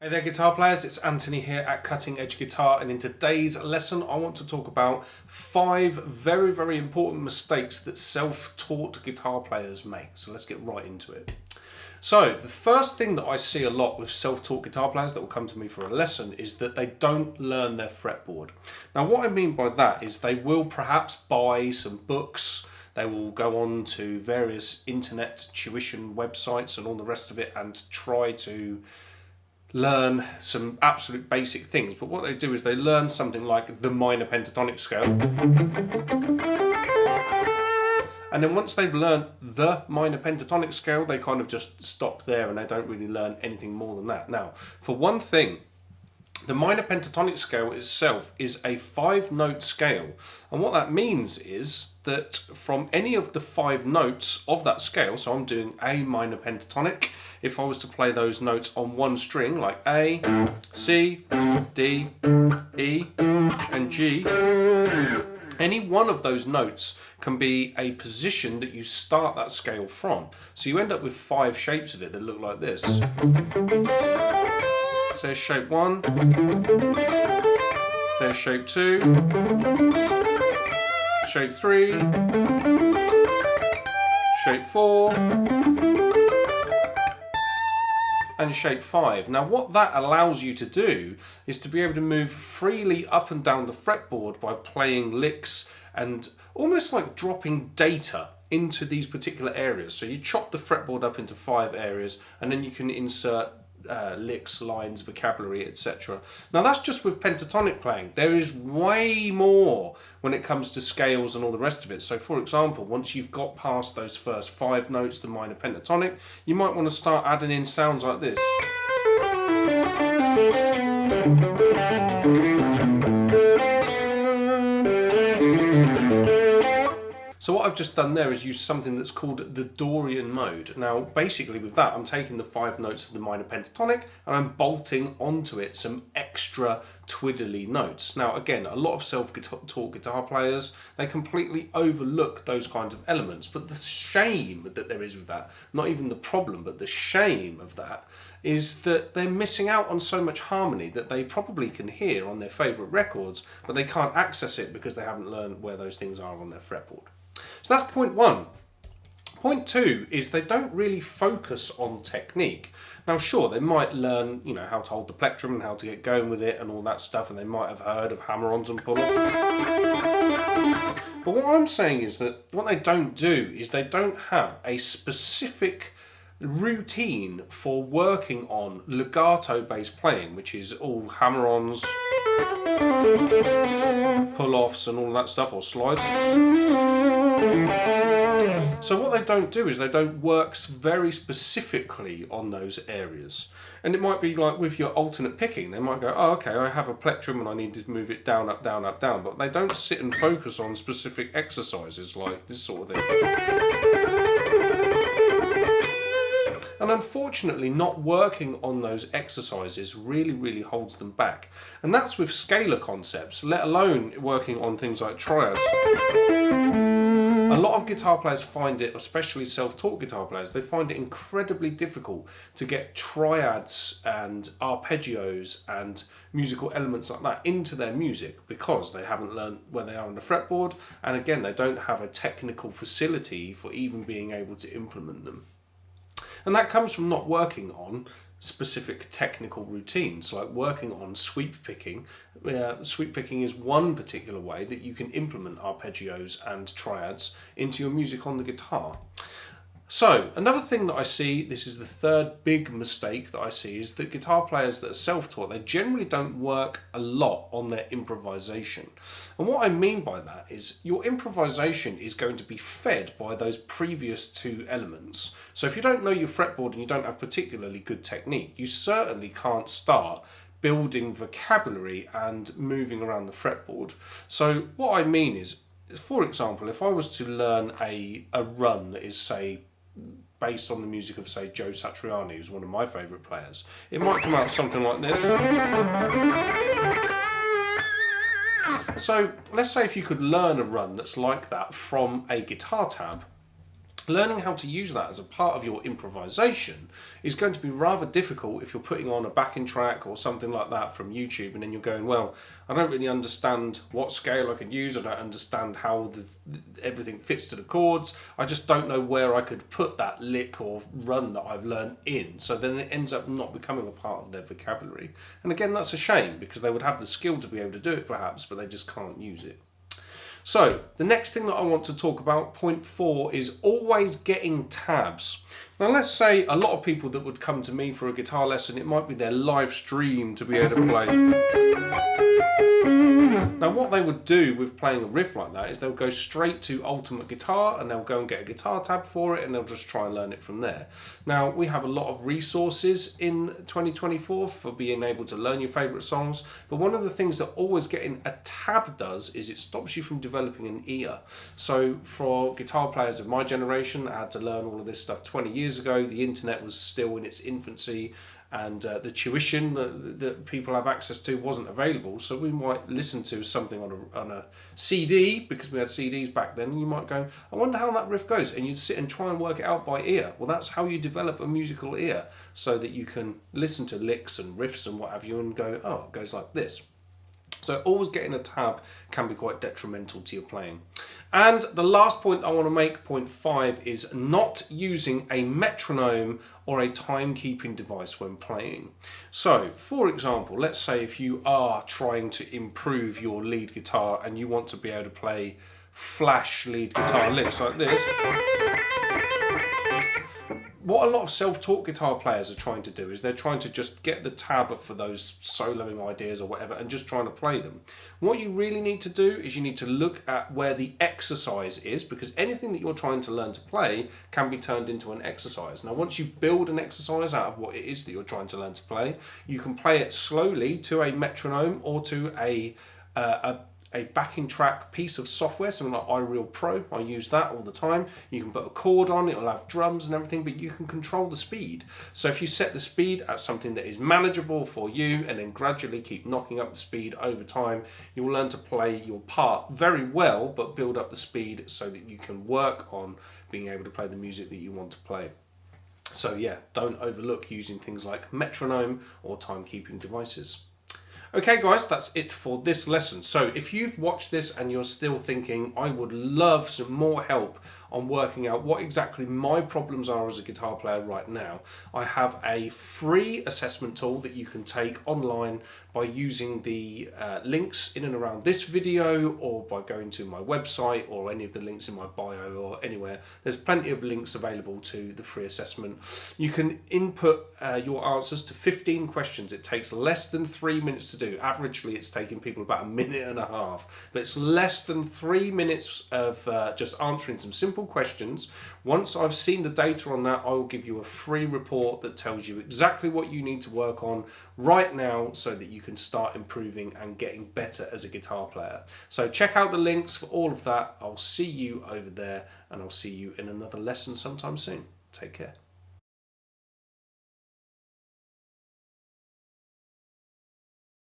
Hey there guitar players, it's Anthony here at Cutting Edge Guitar, and in today's lesson I want to talk about 5 very important mistakes that self-taught guitar players make. So let's get right into it. So the first thing that I see a lot with self-taught guitar players that will come to me for a lesson is that they don't learn their fretboard. Now what I mean by that is they will perhaps buy some books, they will go on to various internet tuition websites and all the rest of it and try to learn some absolute basic things, but what they do is they learn something like the minor pentatonic scale, and then once they've learned the minor pentatonic scale they kind of just stop there and they don't really learn anything more than that. Now for one thing, the minor pentatonic scale itself is a 5-note scale, and what that means is that from any of the 5 notes of that scale, so I'm doing A minor pentatonic, if I was to play those notes on one string like A, C, D, E and G, any one of those notes can be a position that you start that scale from. So you end up with 5 shapes of it that look like this. So there's shape 1, there's shape 2, shape 3, shape 4, and shape 5. Now what that allows you to do is to be able to move freely up and down the fretboard by playing licks and almost like dropping data into these particular areas. So you chop the fretboard up into 5 areas and then you can insert licks, lines, vocabulary, etc. Now that's just with pentatonic playing. There is way more when it comes to scales and all the rest of it. So for example, once you've got past those first 5 notes, the minor pentatonic, you might want to start adding in sounds like this. So what I've just done there is use something that's called the Dorian mode. Now basically with that I'm taking the 5 notes of the minor pentatonic and I'm bolting onto it some extra twiddly notes. Now again, a lot of self-taught guitar players, they completely overlook those kinds of elements, but the shame that there is with that, not even the problem, but the shame of that, is that they're missing out on so much harmony that they probably can hear on their favourite records, but they can't access it because they haven't learned where those things are on their fretboard. So that's point 1. Point 2 is they don't really focus on technique. Now sure, they might learn, how to hold the plectrum and how to get going with it and all that stuff, and they might have heard of hammer-ons and pull-offs. But what I'm saying is that what they don't do is they don't have a specific routine for working on legato-based playing, which is all hammer-ons, pull-offs and all that stuff, or slides. So what they don't do is they don't work very specifically on those areas. And it might be like with your alternate picking, they might go, oh okay, I have a plectrum and I need to move it down, up, down, up, down, but they don't sit and focus on specific exercises like this sort of thing. And unfortunately, not working on those exercises really holds them back. And that's with scalar concepts, let alone working on things like triads. A lot of guitar players find it, especially self-taught guitar players, they find it incredibly difficult to get triads and arpeggios and musical elements like that into their music because they haven't learned where they are on the fretboard, and again, they don't have a technical facility for even being able to implement them. And that comes from not working on specific technical routines, like working on sweep picking. Sweep picking is one particular way that you can implement arpeggios and triads into your music on the guitar. So another thing that I see, this is the third big mistake that I see, is that guitar players that are self-taught, they generally don't work a lot on their improvisation. And what I mean by that is your improvisation is going to be fed by those previous 2 elements. So if you don't know your fretboard and you don't have particularly good technique, you certainly can't start building vocabulary and moving around the fretboard. So what I mean is, for example, if I was to learn a run that is, say, based on the music of, say, Joe Satriani, who's one of my favourite players, it might come out something like this. So let's say if you could learn a run that's like that from a guitar tab, learning how to use that as a part of your improvisation is going to be rather difficult if you're putting on a backing track or something like that from YouTube, and then you're going, well, I don't really understand what scale I could use, I don't understand how everything fits to the chords, I just don't know where I could put that lick or run that I've learned in. So then it ends up not becoming a part of their vocabulary. And again, that's a shame, because they would have the skill to be able to do it perhaps, but they just can't use it. So the next thing that I want to talk about, point 4, is always getting tabs. Now let's say a lot of people that would come to me for a guitar lesson, it might be their live stream to be able to play. Now what they would do with playing a riff like that is they'll go straight to Ultimate Guitar and they'll go and get a guitar tab for it, and they'll just try and learn it from there. Now we have a lot of resources in 2024 for being able to learn your favourite songs, but one of the things that always getting a tab does is it stops you from developing an ear. So for guitar players of my generation that had to learn all of this stuff 20 years ago, the internet was still in its infancy, and the tuition that people have access to wasn't available. So we might listen to something on a CD, because we had CDs back then, and you might go, I wonder how that riff goes, and you'd sit and try and work it out by ear. Well, that's how you develop a musical ear, so that you can listen to licks and riffs and what have you and go, oh, it goes like this. So always getting a tab can be quite detrimental to your playing. And the last point I want to make, point 5, is not using a metronome or a timekeeping device when playing. So, for example, let's say if you are trying to improve your lead guitar and you want to be able to play flash lead guitar licks like this. What a lot of self-taught guitar players are trying to do is they're trying to just get the tab for those soloing ideas or whatever and just trying to play them. What you really need to do is you need to look at where the exercise is, because anything that you're trying to learn to play can be turned into an exercise. Now, once you build an exercise out of what it is that you're trying to learn to play, you can play it slowly to a metronome or to a backing track piece of software, something like iReal Pro. I use that all the time. You can put a chord on, it'll have drums and everything, but you can control the speed. So if you set the speed at something that is manageable for you and then gradually keep knocking up the speed over time, you will learn to play your part very well, but build up the speed so that you can work on being able to play the music that you want to play. So yeah, don't overlook using things like metronome or timekeeping devices. Okay guys, that's it for this lesson. So if you've watched this and you're still thinking, I would love some more help on working out what exactly my problems are as a guitar player right now, I have a free assessment tool that you can take online by using the links in and around this video, or by going to my website or any of the links in my bio or anywhere. There's plenty of links available to the free assessment. You can input your answers to 15 questions. It takes less than 3 minutes to do. Averagely, it's taking people about 1.5 minutes, but it's less than 3 minutes of just answering some simple questions. Once I've seen the data on that, I will give you a free report that tells you exactly what you need to work on right now so that you can start improving and getting better as a guitar player. So check out the links for all of that. I'll see you over there, and I'll see you in another lesson sometime soon. Take care.